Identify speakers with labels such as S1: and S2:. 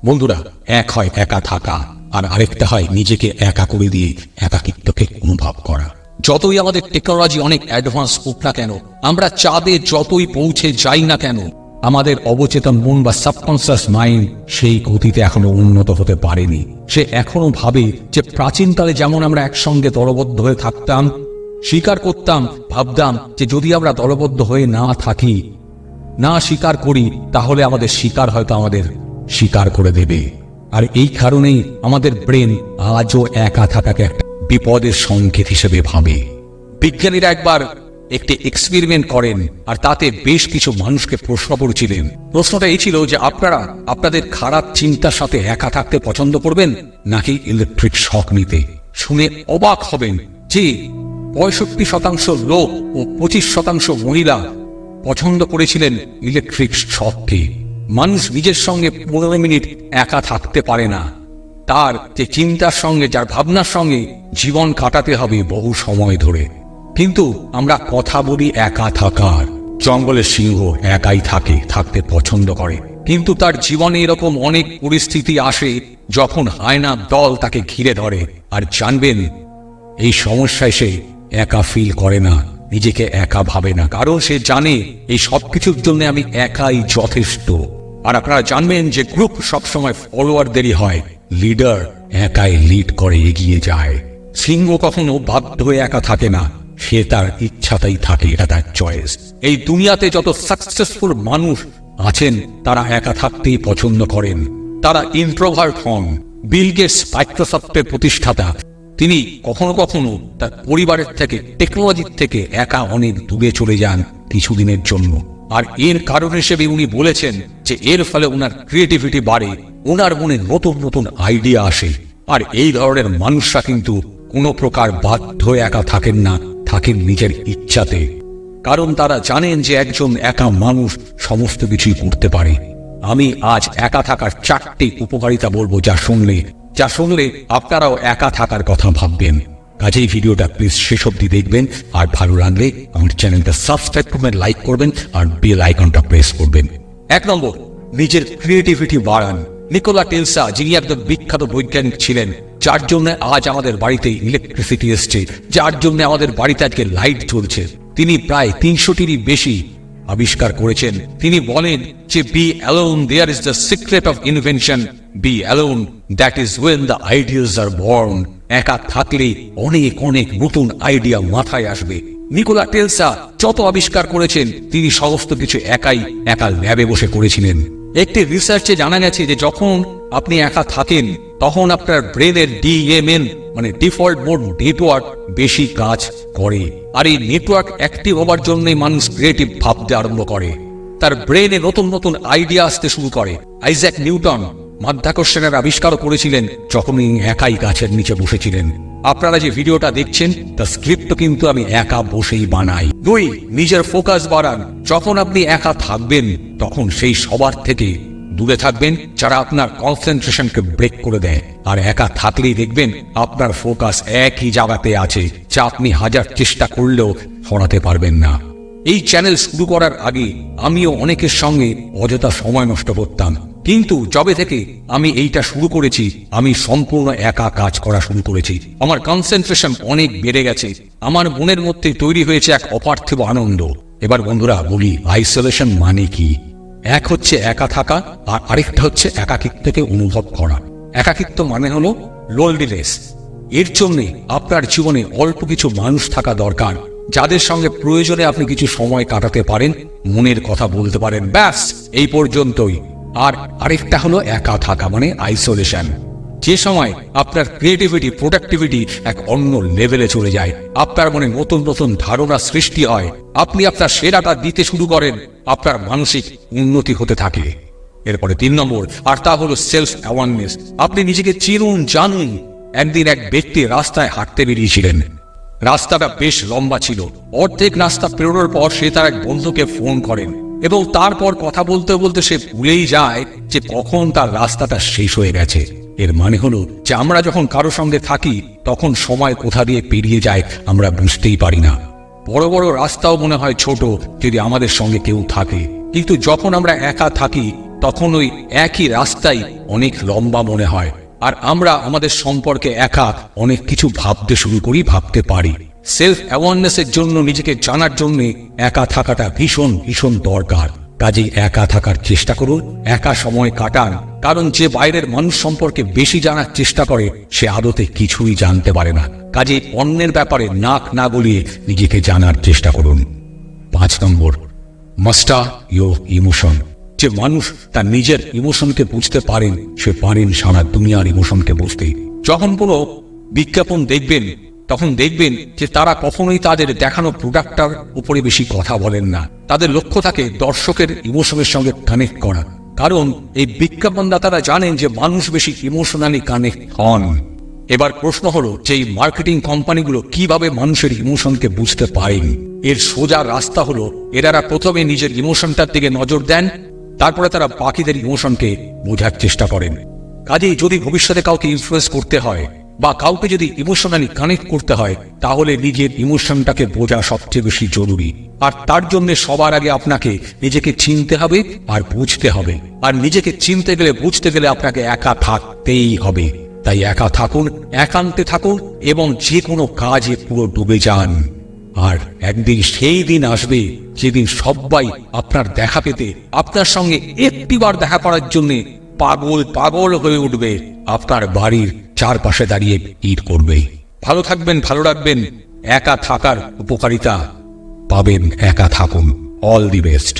S1: বন্ধুরা, এক হয় একা থাকা, আর আরেকটা হয় নিজেকে একা করে দিয়ে একাকিত্বকে অনুভব করা। যতই আমাদের টেকনোলজি অনেক অ্যাডভান্স হোক না কেন, আমরা চাঁদে যতই পৌঁছে যাই না কেন, আমাদের অবচেতন মন বা সাবকনসিয়াস মাইন্ড সেই গতিতে এখনো উন্নত হতে পারেনি। সে এখনো ভাবে যে প্রাচীনকালে যেমন আমরা একসঙ্গে দলবদ্ধ হয়ে থাকতাম, স্বীকার করতাম, ভাবতাম যে যদি আমরা দলবদ্ধ হয়ে না থাকি, না স্বীকার করি, তাহলে আমাদের শিকার হয়তো আমাদের স্বীকার করে দেবে। আর এই কারণেই আমাদের ব্রেন আজও একা থাকাকে একটা বিপদের সংকেত হিসেবে ভাবে। বিজ্ঞানীরা একবার একটি এক্সপেরিমেন্ট করেন, আর তাতে বেশ কিছু মানুষকে প্রশ্ন করেছিলেন। প্রশ্নটা এই ছিল যে আপনারা আপনাদের খারাপ চিন্তার সাথে একা থাকতে পছন্দ করবেন নাকি ইলেকট্রিক শক নিতে। শুনে অবাক হবেন যে 65% লোক ও 25% মহিলা পছন্দ করেছিলেন ইলেকট্রিক শককে। মানুষ নিজের সঙ্গে 15 মিনিট একা থাকতে পারে না। তার যে চিন্তার সঙ্গে, যার ভাবনার সঙ্গে জীবন কাটাতে হবে বহু সময় ধরে। কিন্তু আমরা কথা বলি একা থাকার। জঙ্গলের সিংহ একাই থাকতে পছন্দ করে, কিন্তু তার জীবনে এরকম অনেক পরিস্থিতি আসে যখন হায়নার দল তাকে ঘিরে ধরে। আর জানবেন, এই সমস্যায় সে একা ফিল করে না, নিজেকে একা ভাবে না, কারণ সে জানে এই সবকিছুর জন্য আমি একাই যথেষ্ট। আর আপনারা জানবেন যে গ্রুপ সবসময় ফলোয়ারদেরই হয়, লিডার একাই লিড করে এগিয়ে যায়। সিংহ কখনো বাধ্য হয়ে একা থাকে না, সে তার ইচ্ছাতেই থাকে, এটা তার চয়েস। এই দুনিয়াতে যত সাকসেসফুল মানুষ আছেন তারা একা থাকতেই পছন্দ করেন। তারা ইন্ট্রোভার্ট হন। বিল গেটস মাইক্রোসফটের প্রতিষ্ঠাতা, তিনি কখনো কখনো তার পরিবারের থেকে, টেকনোলজির থেকে একা অনেক দূরে চলে যান কিছুদিনের জন্য। আর এর কারণ হিসেবে উনি বলেছেন যে এর ফলে ওনার ক্রিয়েটিভিটি বাড়ে, ওনার মনে নতুন নতুন আইডিয়া আসে। আর এই ধরনের মানুষরা কিন্তু কোনো প্রকার বাধ্য হয়ে একা থাকেন না, থাকেন নিজের ইচ্ছাতে। কারণ তারা জানেন যে একজন একা মানুষ সমস্ত কিছুই করতে পারে। আমি আজ একা থাকার 4টি উপকারিতা বলবো, যা শুনলে আপনারাও একা থাকার কথা ভাববেন। কাজেই ভিডিওটা প্লিজ শেষ অবধি দেখবেন, আর ভালো লাগলে আমার চ্যানেলটা সাবস্ক্রাইব করবেন, লাইক করবেন, আর বেল আইকনটা প্রেস করবেন। 1 নম্বর, নিজের ক্রিয়েটিভিটি বাড়ান। নিকোলা টেসলা, যিনি একজন বিখ্যাত বৈজ্ঞানিক ছিলেন, যার জন্য আজ আমাদের বাড়িতে ইলেকট্রিসিটি এসছে, যার জন্য আমাদের বাড়িতে আজকে লাইট জ্বলছে, তিনি প্রায় 300টিরই বেশি আবিষ্কার করেছেন। তিনি বলেন যে be alone there is the secret of invention, be alone that is when the ideas are born. একা থাকলে অনেক অনেক নতুন আইডিয়া মাথায় আসবে। নিকোলা টেসলা যত আবিষ্কার করেছেন, তিনি সমস্ত কিছু একা ল্যাবে বসে করেছিলেন। একটি রিসার্চে জানা গেছে যে যখন আপনি একা থাকেন, তখন আপনার ব্রেনের ডিএমএন মানে ডিফল্ট মোড নেটওয়ার্ক বেশি কাজ করে। আর এই নেটওয়ার্ক অ্যাক্টিভ হবার জন্যই মানুষ ক্রিয়েটিভ ভাবতে আরম্ভ করে, তার ব্রেনে নতুন নতুন আইডিয়া আসতে শুরু করে। আইজ্যাক নিউটন মাধ্যাকর্ষণের আবিষ্কারও করেছিলেন যখন তিনি একাই গাছের নিচে বসেছিলেন। আপনারা যে ভিডিওটা দেখছেন তার স্ক্রিপ্টও কিন্তু আমি একা বসেই বানাই। 2, নিজের ফোকাস বাড়ান। যখন আপনি একা থাকবেন, তখন সেই সবার থেকে দূরে থাকবেন যারা আপনার কনসেন্ট্রেশনকে ব্রেক করে দেয়। আর একা থাকলেই দেখবেন আপনার ফোকাস একই জায়গাতে আছে, যা আপনি হাজার চেষ্টা করলেও সরাতে পারবেন না। এই চ্যানেল শুরু করার আগে আমিও অনেকের সঙ্গে অযথা সময় নষ্ট করতাম, কিন্তু যবে থেকে আমি এইটা শুরু করেছি, আমি সম্পূর্ণ একা কাজ করা শুরু করেছি। আমার কনসেন্ট্রেশন অনেক বেড়ে গেছে, আমার মনের মধ্যে তৈরি হয়েছে এক অপার্থিব আনন্দ। এবার বন্ধুরা বলি, আইসোলেশন মানে কি? এক হচ্ছে একা থাকা, আর আরেকটা হচ্ছে একাকিত্বকে অনুভব করা। একাকিত্ব মানে হলো লোনলিনেস। এর জন্য আপনার জীবনে অল্প কিছু মানুষ থাকা দরকার, যাদের সঙ্গে প্রয়োজনে আপনি কিছু সময় কাটাতে পারেন, মনের কথা বলতে পারেন, ব্যাস এই পর্যন্তই। আর আরেকটা হলো একা থাকা মানে আইসোলেশন, যে সময় আপনার ক্রিয়েটিভিটি, প্রোডাক্টিভিটি এক অন্য লেভেলে চলে যায়, আপনার মনে নতুন নতুন ধারণা সৃষ্টি হয়, আপনি আপনার সেরাটা দিতে শুরু করেন, আপনার মানসিক উন্নতি হতে থাকে। এরপরে 3 নম্বর, আর তা হলো সেলফ অ্যাওয়ারনেস। আপনি নিজেকে চিনুন, জানুন। একদিন এক ব্যক্তি রাস্তায় হাঁটতে বেরিয়েছিলেন। রাস্তাটা বেশ লম্বা ছিল। অর্ধেক রাস্তা পেরোনোর পর সে তার এক বন্ধুকে ফোন করেন, এবং তারপর কথা বলতে বলতে সে ভুলেই যায় যে কখন তার রাস্তাটা শেষ হয়ে গেছে। এর মানে হলো যে আমরা যখন কারো সঙ্গে থাকি, তখন সময় কোথা দিয়ে পেরিয়ে যায় আমরা বুঝতেই পারি না। বড় বড় রাস্তাও মনে হয় ছোট যদি আমাদের সঙ্গে কেউ থাকে, কিন্তু যখন আমরা একা থাকি তখন ওই একই রাস্তাই অনেক লম্বা মনে হয়, আর আমরা আমাদের সম্পর্কে একা অনেক কিছু ভাবতে শুরু করি, ভাবতে পারি। সেলফ অ্যাওয়ারনেসের জন্য, নিজেকে জানার জন্য একা থাকাটা ভীষণ ভীষণ দরকার। কাজেই একা থাকার চেষ্টা করুন, একা সময় কাটান, কারণ যে বাইরের মানুষ সম্পর্কে বেশি জানার চেষ্টা করে সে আদতে কিছুই জানতে পারে না। কাজেই অন্যের ব্যাপারে নাক না গলিয়ে নিজেকে জানার চেষ্টা করুন। 5 নম্বর, মাস্টার ইয়োর ইমোশন। যে মানুষ তার নিজের ইমোশনকে বুঝতে পারেন, সে পারেন সারা দুনিয়ার ইমোশনকে বুঝতে। যখন কোনো বিজ্ঞাপন দেখবেন, তখন দেখবেন যে তারা কখনোই তাদের দেখানো প্রোডাক্টটার উপরে বেশি কথা বলেন না। তাদের লক্ষ্য থাকে দর্শকের ইমোশনের সঙ্গে কানেক্ট করা, কারণ এই বিজ্ঞাপনদাতারা জানেন যে মানুষ বেশি ইমোশনালি কানেক্ট হন। এবার প্রশ্ন হলো যে এই মার্কেটিং কোম্পানিগুলো কিভাবে মানুষের ইমোশনকে বুঝতে পারেন? এর সোজা রাস্তা হলো এরা প্রথমে নিজের ইমোশনটার দিকে নজর দেন, তারপরে তারা বাকিদের ইমোশনকে বোঝার চেষ্টা করেন। কাজেই যদি ভবিষ্যতে কাউকে ইনফ্লুয়েন্স করতে হয় বা কাউকে যদি ইমোশনালি কানেক্ট করতে হয়, তাহলে নিজের ইমোশনটাকে বোঝা সবচেয়ে বেশি জরুরি। আর তার জন্য সবার আগে আপনাকে নিজেকে চিনতে হবে আর বুঝতে হবে। আর নিজেকে চিনতে গেলে, বুঝতে গেলে আপনাকে একা থাকতেই হবে। তাই একা থাকুন, একান্তে থাকুন এবং যে কোনো কাজে পুরো ডুবে যান। আর একদিন সেই দিন আসবে যেদিন সবাই আপনার দেখা পেতে, আপনার সঙ্গে একটিবার দেখা করার জন্য পাগল পাগল হয়ে উঠবে, আপনার বাড়ির চারপাশে দাঁড়িয়ে ভিড় করবে। ভালো থাকবেন, ভালো রাখবেন। একা থাকার উপকারিতা পাবেন, একা থাকুন। All the best.